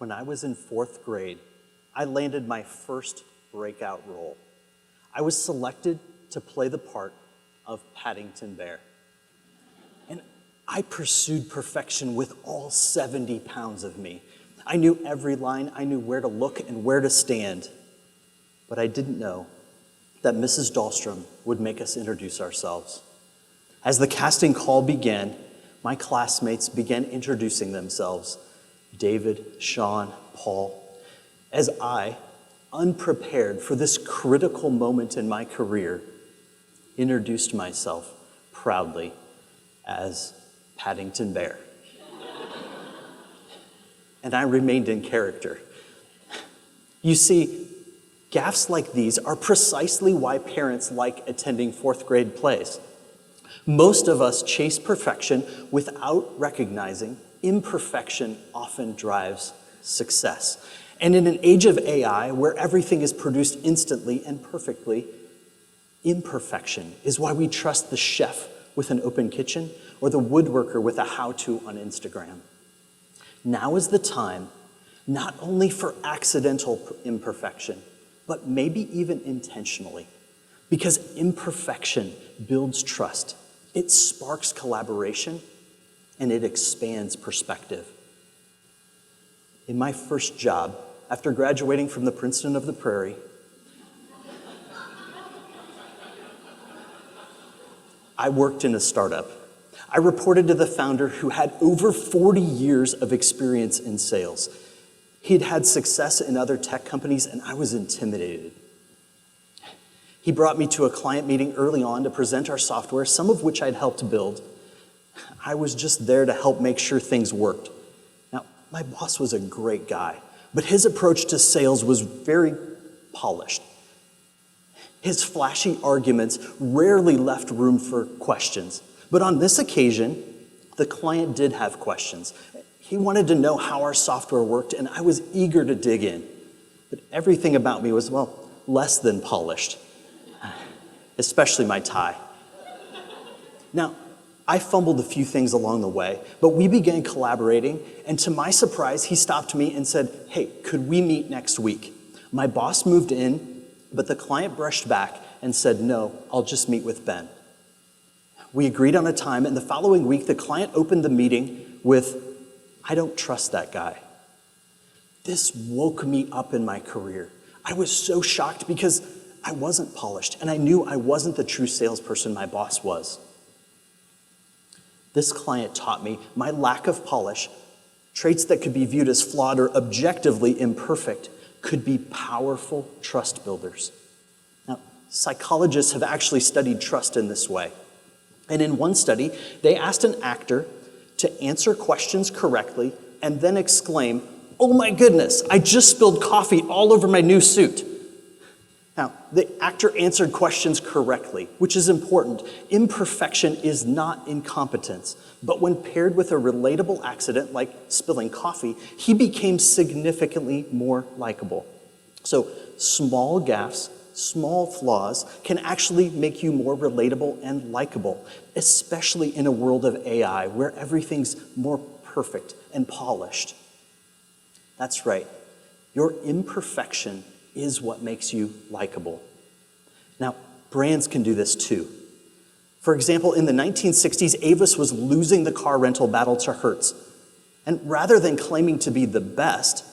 When I was in 4th grade, I landed my first breakout role. I was selected to play the part of Paddington Bear. And I pursued perfection with all 70 pounds of me. I knew every line, I knew where to look and where to stand. But I didn't know that Mrs. Dahlstrom would make us introduce ourselves. As the casting call began, my classmates began introducing themselves. David, Sean, Paul. As I, unprepared for this critical moment in my career, introduced myself proudly as Paddington Bear. And I remained in character. You see, gaffes like these are precisely why parents like attending 4th grade plays. Most of us chase perfection without recognizing imperfection often drives success. And in an age of AI, where everything is produced instantly and perfectly, imperfection is why we trust the chef with an open kitchen or the woodworker with a how-to on Instagram. Now is the time, not only for accidental imperfection, but maybe even intentionally, because imperfection builds trust. It sparks collaboration, and it expands perspective. In my first job, after graduating from the Princeton of the Prairie, I worked in a startup. I reported to the founder, who had over 40 years of experience in sales. He'd had success in other tech companies, and I was intimidated. He brought me to a client meeting early on to present our software, some of which I'd helped build. I was just there to help make sure things worked. Now, my boss was a great guy, but his approach to sales was very polished. His flashy arguments rarely left room for questions. But on this occasion, the client did have questions. He wanted to know how our software worked, and I was eager to dig in. But everything about me was, well, less than polished, especially my tie. Now, I fumbled a few things along the way, but we began collaborating, and to my surprise, he stopped me and said, "Hey, could we meet next week?" My boss moved in, but the client brushed back and said, "No, I'll just meet with Ben." We agreed on a time, and the following week, the client opened the meeting with, "I don't trust that guy." This woke me up in my career. I was so shocked because I wasn't polished, and I knew I wasn't the true salesperson my boss was. This client taught me my lack of polish, traits that could be viewed as flawed or objectively imperfect, could be powerful trust builders. Now, psychologists have actually studied trust in this way. And in one study, they asked an actor to answer questions correctly and then exclaim, "Oh my goodness, I just spilled coffee all over my new suit." Now, the actor answered questions correctly, which is important. Imperfection is not incompetence, but when paired with a relatable accident like spilling coffee, he became significantly more likable. So small gaffes, small flaws can actually make you more relatable and likable, especially in a world of AI where everything's more perfect and polished. That's right. Your imperfection is what makes you likable. Now, brands can do this too. For example, in the 1960s, Avis was losing the car rental battle to Hertz. And rather than claiming to be the best,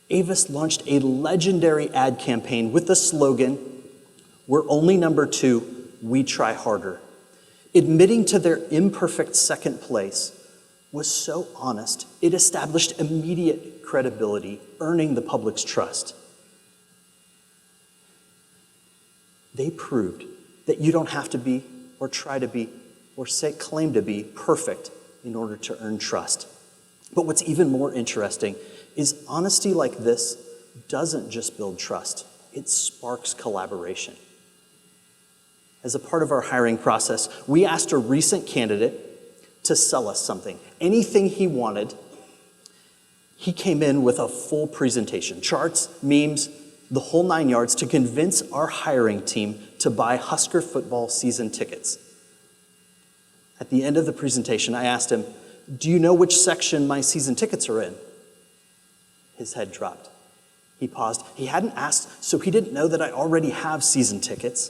Avis launched a legendary ad campaign with the slogan, "We're only number 2, we try harder." Admitting to their imperfect second place was so honest, it established immediate credibility, earning the public's trust. They proved that you don't have to be, or try to be, or claim to be perfect in order to earn trust. But what's even more interesting is honesty like this doesn't just build trust, it sparks collaboration. As a part of our hiring process, we asked a recent candidate to sell us something. Anything he wanted, he came in with a full presentation, charts, memes, the whole 9 yards, to convince our hiring team to buy Husker football season tickets. At the end of the presentation, I asked him, "Do you know which section my season tickets are in?" His head dropped. He paused. He hadn't asked, so he didn't know that I already have season tickets.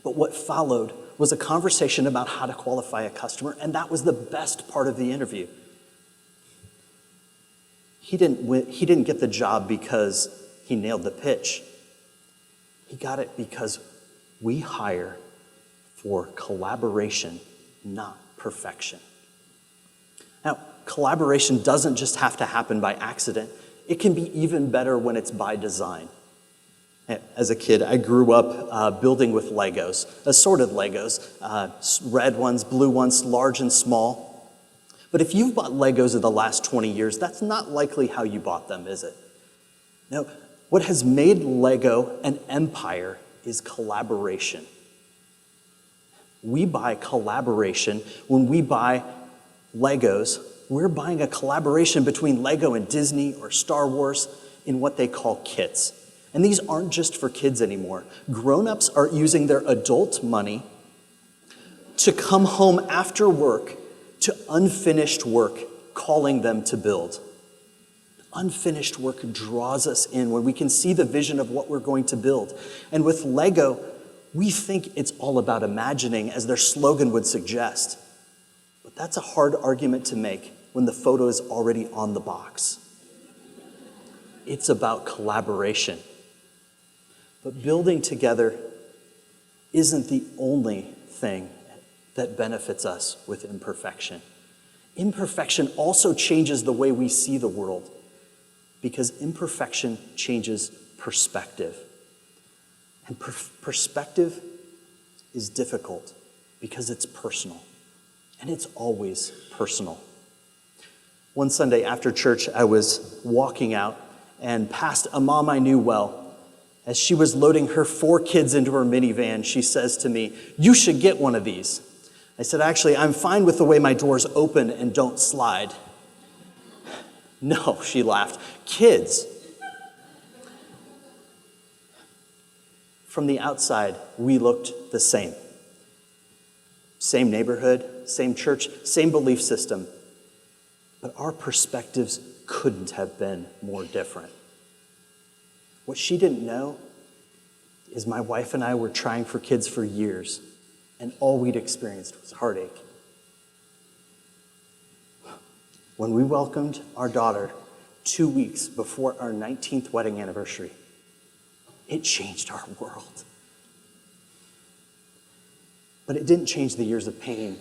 But what followed was a conversation about how to qualify a customer, and that was the best part of the interview. He didn't get the job because he nailed the pitch. He got it because we hire for collaboration, not perfection. Now, collaboration doesn't just have to happen by accident. It can be even better when it's by design. As a kid, I grew up building with Legos, assorted Legos, red ones, blue ones, large and small. But if you've bought Legos in the last 20 years, that's not likely how you bought them, is it? No, what has made Lego an empire is collaboration. We buy collaboration. When we buy Legos, we're buying a collaboration between Lego and Disney or Star Wars in what they call kits. And these aren't just for kids anymore. Grown-ups are using their adult money to come home after work to unfinished work, calling them to build. Unfinished work draws us in when we can see the vision of what we're going to build. And with Lego, we think it's all about imagining, as their slogan would suggest. But that's a hard argument to make when the photo is already on the box. It's about collaboration. But building together isn't the only thing that benefits us with imperfection. Imperfection also changes the way we see the world, because imperfection changes perspective. And perspective is difficult because it's personal, and it's always personal. One Sunday after church, I was walking out and passed a mom I knew well. As she was loading her 4 kids into her minivan, she says to me, "You should get one of these." I said, "Actually, I'm fine with the way my doors open and don't slide." "No," she laughed, "kids." From the outside, we looked the same. Same neighborhood, same church, same belief system. But our perspectives couldn't have been more different. What she didn't know is my wife and I were trying for kids for years, and all we'd experienced was heartache. When we welcomed our daughter 2 weeks before our 19th wedding anniversary, it changed our world. But it didn't change the years of pain.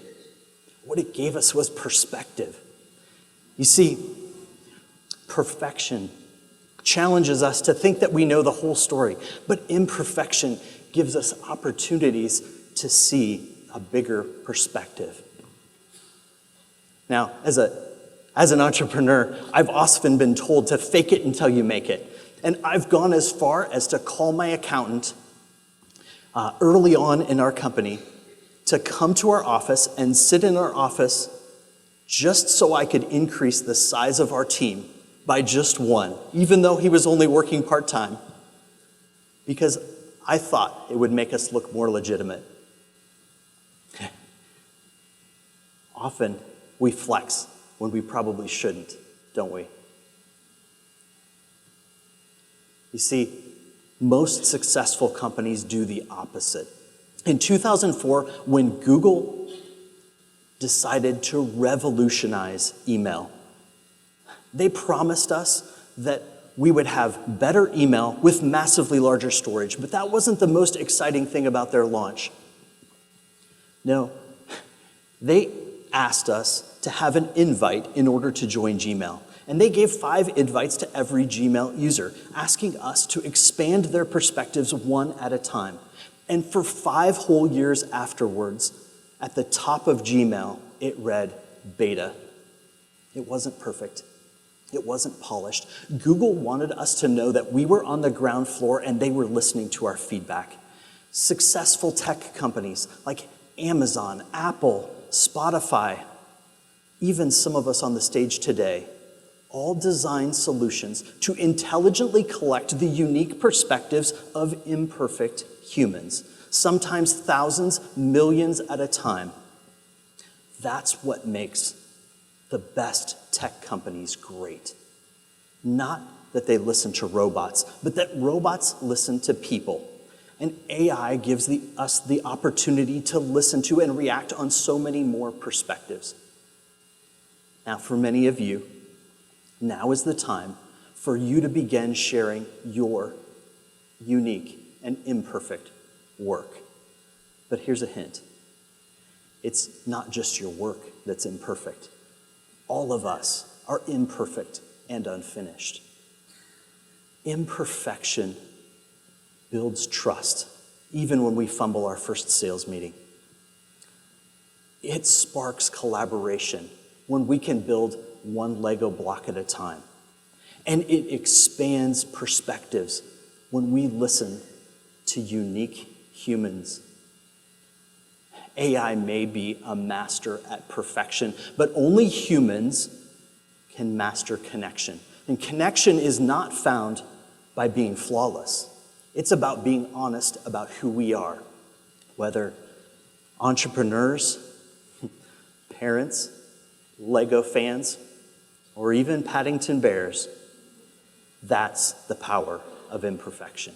What it gave us was perspective. You see, perfection challenges us to think that we know the whole story, but imperfection gives us opportunities to see a bigger perspective. Now, as an entrepreneur, I've often been told to fake it until you make it. And I've gone as far as to call my accountant early on in our company to come to our office and sit in our office just so I could increase the size of our team by just 1, even though he was only working part-time, because I thought it would make us look more legitimate. Often, we flex when we probably shouldn't, don't we? You see, most successful companies do the opposite. In 2004, when Google decided to revolutionize email, they promised us that we would have better email with massively larger storage, but that wasn't the most exciting thing about their launch. No, they asked us to have an invite in order to join Gmail. And they gave 5 invites to every Gmail user, asking us to expand their perspectives one at a time. And for 5 whole years afterwards, at the top of Gmail, it read beta. It wasn't perfect. It wasn't polished. Google wanted us to know that we were on the ground floor and they were listening to our feedback. Successful tech companies like Amazon, Apple, Spotify, even some of us on the stage today, all design solutions to intelligently collect the unique perspectives of imperfect humans, sometimes thousands, millions at a time. That's what makes the best tech companies great. Not that they listen to robots, but that robots listen to people. And AI gives us the opportunity to listen to and react on so many more perspectives. Now, for many of you, now is the time for you to begin sharing your unique and imperfect work. But here's a hint. It's not just your work that's imperfect. All of us are imperfect and unfinished. Imperfection builds trust, even when we fumble our first sales meeting. It sparks collaboration when we can build one Lego block at a time. And it expands perspectives when we listen to unique humans. AI may be a master at perfection, but only humans can master connection. And connection is not found by being flawless. It's about being honest about who we are, whether entrepreneurs, parents, Lego fans, or even Paddington Bears. That's the power of imperfection.